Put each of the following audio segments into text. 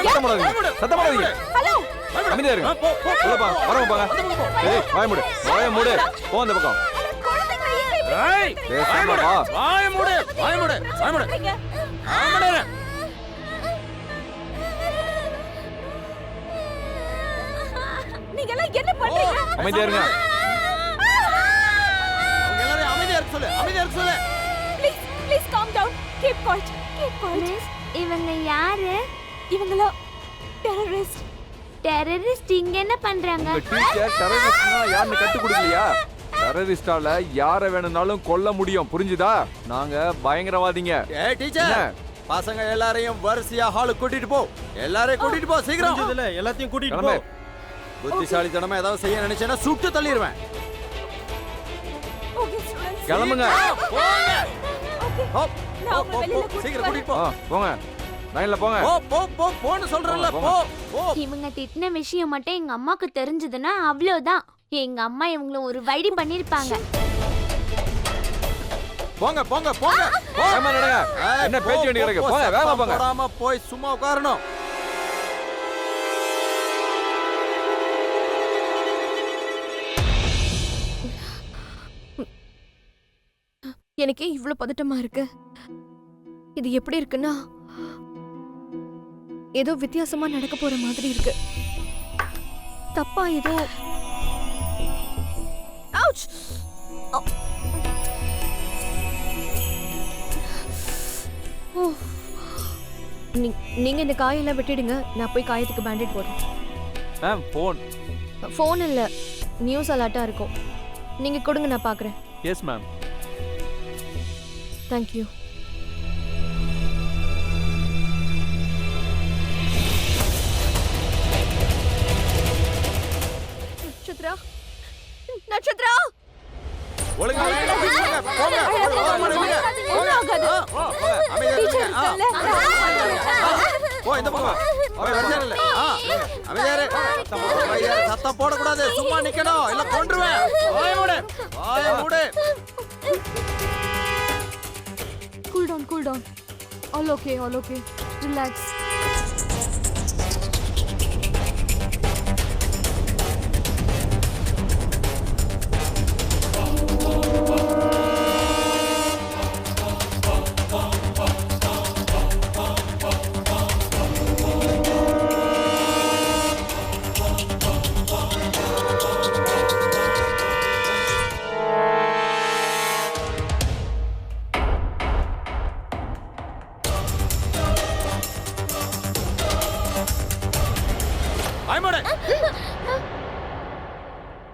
சத்தம் போடாதீங்க. ஹலோ அமைதியா இருங்க. உள்ளப்பா வரவங்க போங்க. ஏய் வாய மூடு போ அந்த பக்கம். ஏய் பேசாம வா. வாய மூடு நீங்க எல்லாம் என்ன பண்றீங்க? அமைதியா இருங்க. அவங்க எல்லாரும் அமைதியா இருக்க சொல்லு. Please calm down. Keep quiet. Miss இவங்க யாரு? இவங்களா டெரரிஸ்ட். டெரரிஸ்ட் இங்க என்ன பண்றாங்க? உங்க டீச்சர் டெரரிஸ்ட்னா யாருன்னு கத்து கொடுக்கலையா? டெரரிஸ்டால யாரை வேணும்னாலும் கொல்ல முடியும், புரிஞ்சுதா? நாங்க பயங்கரவாதிங்க. ஏய் டீச்சர், பசங்க எல்லாரையும் வரிசையா ஹாலுக்கு கூட்டிட்டு போ. எல்லாரையும் கூட்டிட்டு போ சீக்கிரம். புரிஞ்சதுல எல்லாத்தையும் கூட்டிட்டு போ. கிளம்பு. புத்திசாலித்தனமா ஏதாவது செய்ய நினைச்சேன்னா சுட்டு தள்ளிடுவேன். Okay students. கிளம்புங்க. போங்க. ஓகே. போ, நான் உங்களை போ, வெளியில போ, கூட்டிட்டு சீக்கிரம் கூட்டிட்டு போ. போங்க லைன்ல போங்க. போன்னு சொல்றேன்ல, போங்க. போ. இவங்க திட்டின விஷயம் மட்டும் எங்க அம்மாக்கு தெரிஞ்சதுன்னா அவ்வளவுதான். எங்க அம்மா இவங்கள ஒரு வழி பண்ணிருப்பாங்க. போங்க. வேகமா நடங்க. என்ன பேச்சு வேண்டி கிடக்கு? போங்க வேகமா போங்க. போடாம போய் சும்மா உட்காரணும். எனக்கே இவ்ளோ பதட்டமா இருக்கு. இது எப்படி இருக்குன்னா ஏதோ வித்தியாசமா நடக்க போற மாதிரி இருக்கு. தப்பா ஏதோ அவுச். நீங்க இந்த காயெல்லாம் வெட்டிடுங்க. நான் போய் காயத்துக்கு பேண்டேட் போடுறேன். மேம் ஃபோன் இல்ல, நியூஸ் அலர்ட்டா இருக்கும். நீங்க கொடுங்க, நான் பாக்குறேன். Yes ma'am. Thank you. Nakshatra ஒழுங்கா போங்க. போ இந்த பக்கம். சத்தம் போடக்கூடாது, சும்மா நிக்கணும், இல்ல கொன்றுவேன். வாய மூடு. Cool down. All okay. Relax.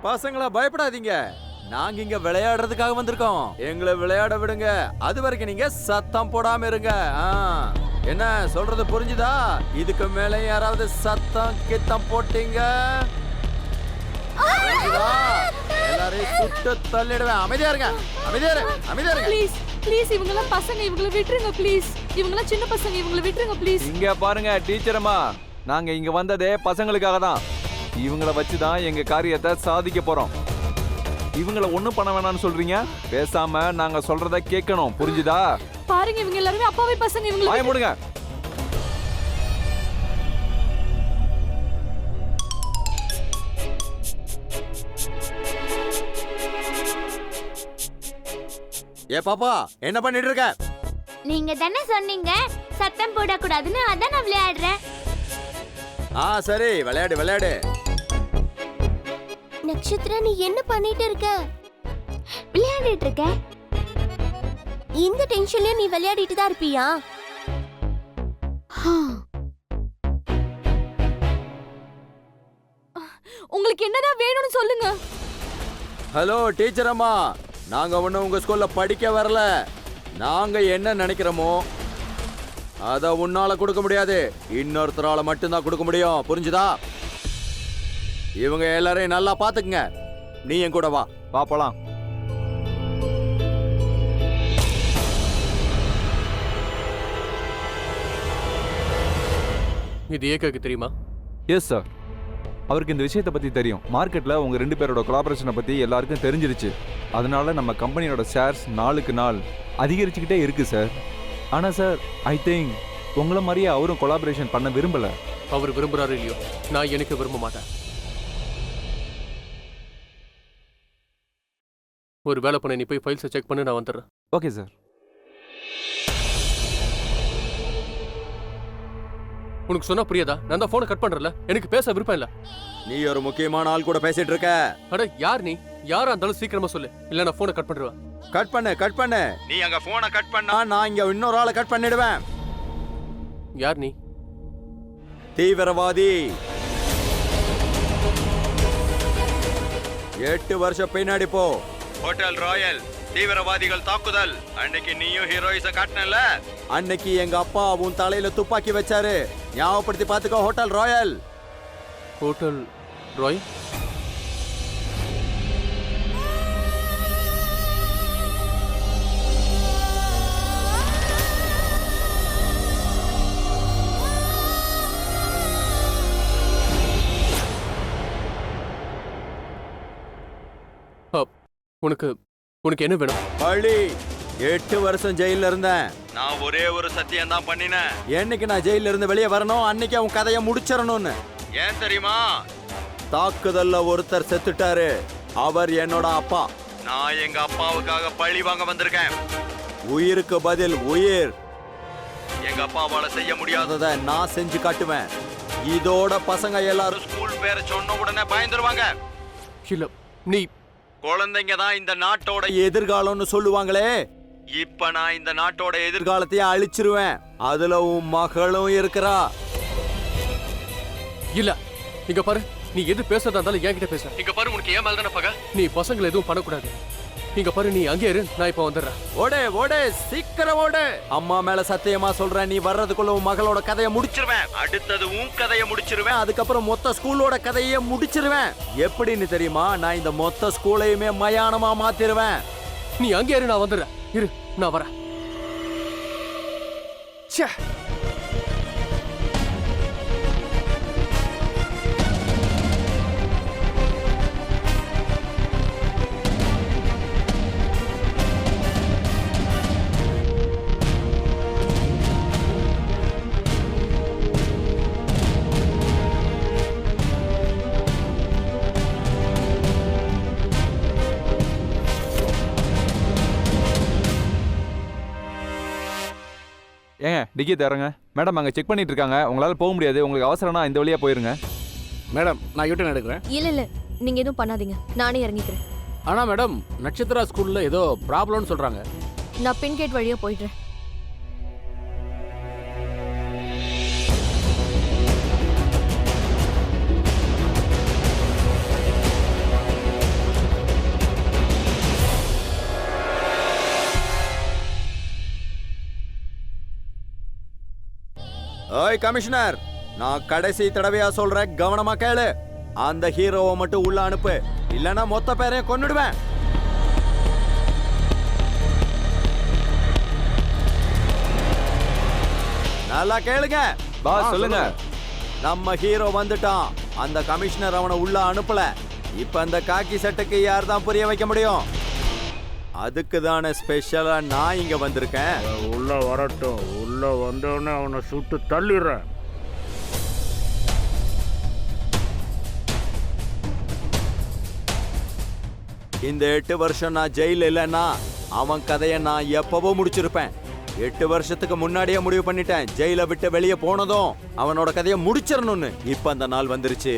பசங்களா பயப்படாதீங்க, நாங்க இங்க விளையாடுறதுக்காக வந்திருக்கோம். எங்களை விளையாட விடுங்க. அது வரைக்கும் நீங்க சத்தம் போடாம இருங்க. என்ன சொல்றது புரிஞ்சுதா? இதுக்கு மேல யாராவது சத்தம் போட்டீங்க எல்லாரையும் சுட்டு தள்ளிடுவேன். அமைதியா இருங்க. ப்ளீஸ் இவங்கெல்லாம் பசங்க, இவங்களை விட்டுருங்க ப்ளீஸ். இவங்கெல்லாம் சின்ன பசங்க, இவங்களை விட்டுருங்க ப்ளீஸ். இங்க பாருங்க டீச்சரம்மா, நாங்க இங்க வந்ததே பசங்களுக்காக தான். இவங்கள வச்சுதான் எங்க காரியத்தை சாதிக்க போறோம். இவங்கள ஒண்ணும் பண்ண வேணாம்னு சொல்றீங்க? பேசாம நாங்க சொல்றத கேட்கணும், புரிஞ்சுதா? பாருங்க, இவங்க எல்லாரும் அப்பாவே பசங்க. இவங்களை வாய மூடுங்க. ஏ பாப்பா, என்ன பண்ணிட்டு இருக்க? நீங்க தானே சொன்னீங்க சத்தம் போடக்கூடாதுன்னு, அதான் நான் விளையாடுறேன். சரி, விளையாடு. நட்சத்திரா, நீ என்ன பண்ணிட்டு இருக்க? விளையாடிட்டு இருக்க. இந்த டென்ஷன்லயே நீ விளையாடிட்டு தான் இருப்பியா? உங்களுக்கு என்னதான் வேணும்னு சொல்லுங்க. ஹலோ டீச்சர் அம்மா, நாங்க ஒன்னும் உங்க ஸ்கூல்ல படிக்க வரல. நாங்க என்ன நினைக்கிறோமோ அத உன்னால கொடுக்க முடியாது, இன்னொருத்தரால மட்டும்தான் கொடுக்க முடியும், புரிஞ்சுதா? இவங்க எல்லாரையும் நல்லா பாத்துக்குங்க. நீ என் கூட வா. போலாம். இது ஏகாக்கு தெரியுமா? எஸ் சார், அவருக்கு இந்த விஷயத்தை பத்தி தெரியும். மார்க்கெட்ல உங்க 2 பேரோட கொலாபரேஷனை பத்தி எல்லாருக்கும் தெரிஞ்சிருச்சு. அதனால நம்ம கம்பெனியோட ஷேர்ஸ் நாளுக்கு நாள் அதிகரிச்சுக்கிட்டே இருக்கு சார். ஆனா சார், ஐ திங்க் உங்களை மாதிரியே அவரும் கொலாபரேஷன் பண்ண விரும்பல. அவர் விரும்புறாரு இல்லையோ, நான் எனக்கு விரும்ப மாட்டேன். ஒரு வேலை பண்ண, நீ போய் ஃபைல்ஸை செக் பண்ணி நான் வந்துடுறேன். Okay sir. உனக்கு சொன்னா புரியாதா? நான் தான் போனை கட் பண்றல, எனக்கு பேச விருப்பம் இல்ல. நீ ஒரு முக்கியமான ஆள் கூட பேசிட்டு இருக்க. அட யார் நீ? யாரா இருந்தாலும் சீக்கிரமா சொல்லு, இல்ல நான் போனை கட் பண்ணிடுவேன். கட் பண்ணு. நீ அங்க போனை கட் பண்ணா நான் இங்க இன்னொரு ஆளை கட் பண்ணிடுவேன். யார் நீ? தீவிரவாதி. 8 வருஷம் பின்னாடி போ. ஹோட்டல் ராயல் தீவிரவாதிகள் தாக்குதல். அன்னைக்கு நீயும் ஹீரோயிஸ காட்டினல. அன்னைக்கு எங்க அப்பா உன் தலையில துப்பாக்கி வச்சாரு. ஞாபகப்படுத்தி பாத்துக்கோ. Hotel Royal. ஹோட்டல் ராய்? உனக்கு உனக்கு என்ன வேணும்? பள்ளி 8 வருஷம் ஜெயில இருந்தேன். நான் ஒரே ஒரு சத்தியம் தான் பண்ணினேன். என்னைக்கு நான் ஜெயில இருந்து வெளியே வரணும் அன்னைக்கு அவன் கதையை முடிச்சிடணும்னு. ஏன் தெரியுமா? தாக்குதல்ல ஒருத்தர் செத்துட்டாரு. அவர் என்னோட அப்பா. நான் எங்க அப்பாவுக்காக பழி வாங்க வந்திருக்கேன். உயிருக்கு பதில் உயிர். எங்க அப்பாவால செய்ய முடியாததை நான் செஞ்சு காட்டுவேன். இதோட பசங்க எல்லாரும் ஸ்கூல் பேரை சொன்ன உடனே பயந்துருவாங்க. இல்ல, நீ குழந்தைங்க தான் இந்த நாட்டோட எதிர்காலம்னு சொல்லுவாங்களே. இப்ப நான் இந்த நாட்டோட எதிர்காலத்தையே அழிச்சிருவேன். அதுல உன் மகளும் இருக்கிறா. இல்ல, இங்க பாரு, நீ எது பேசுறதா இருந்தாலும் என்கிட்ட பேச. இங்க பாரு, உனக்கு ஏன் மேல தானே பகை. நீ பசங்களை எதுவும் பண்ணக்கூடாது. இங்க பாரு, நீ அங்கே இரு, நான் இப்ப வந்துடுறேன். ஓடு சீக்கிரம் ஓடு. அம்மா மேல சத்தியமா சொல்றேன், நீ வர்றதுக்குள்ள உன் மகளோட கதையை முடிச்சிருவேன். அடுத்தது உன் கதையை முடிச்சிருவேன். அதுக்கப்புறம் மொத்த ஸ்கூலோட கதையே முடிச்சிருவேன். எப்படின்னு தெரியுமா? நான் இந்த மொத்த ஸ்கூலையுமே மயானமா மாத்திருவேன். நீ அங்கே இரு, நான் வந்துடுறேன். இரு, நான் வரேன். ச்சே. ஏங்க டிக்கி தரங்க. மேடம் அங்கே செக் பண்ணிட்டு இருக்காங்க. உங்களால் போக முடியாது. உங்களுக்கு அவசரம்னா இந்த வழியாக போயிருங்க. மேடம், நான் யூட்டன் எடுக்கிறேன். இல்ல நீங்க எதுவும் பண்ணாதீங்க, நானே இறங்கிக்கிறேன். ஆனா மேடம், நட்சத்திரா ஸ்கூல்ல ஏதோ ப்ராப்ளம்னு சொல்றாங்க. நான் பின் கேட் வழியா போயிடுறேன். ஓய் கமிஷனர், நான் கடைசி தடவையா சொல்றேன், கவனமா கேளு. அந்த ஹீரோவை மட்டும் உள்ள அனுப்பு, இல்லனா மொத்த பேரையும் கொன்னுடுவேன். நல்லா கேளுங்க. பாஸ் சொல்லுங்க. நம்ம ஹீரோ வந்துட்டான். அந்த கமிஷனர் அவனை உள்ள அனுப்பல. இப்ப அந்த காக்கி சட்டைக்கு யார் தான் புரிய வைக்க முடியும்? அதுக்கு தானே ஸ்பெஷலா நான் இங்க வந்திருக்கேன். உள்ள வரட்டும். உள்ள வந்தோடனே அவனை சுட்டு தள்ளிடுறேன். இந்த 8 வருஷம் நான் ஜெயில இல்லைன்னா அவன் கதையை நான் எப்பவோ முடிச்சிருப்பேன். 8 வருஷத்துக்கு முன்னாடியே முடிவு பண்ணிட்டேன். ஜெயில விட்டு வெளியே போனதும் அவனோட கதையை முடிச்சிடணும்னு. இப்ப அந்த நாள் வந்துருச்சு.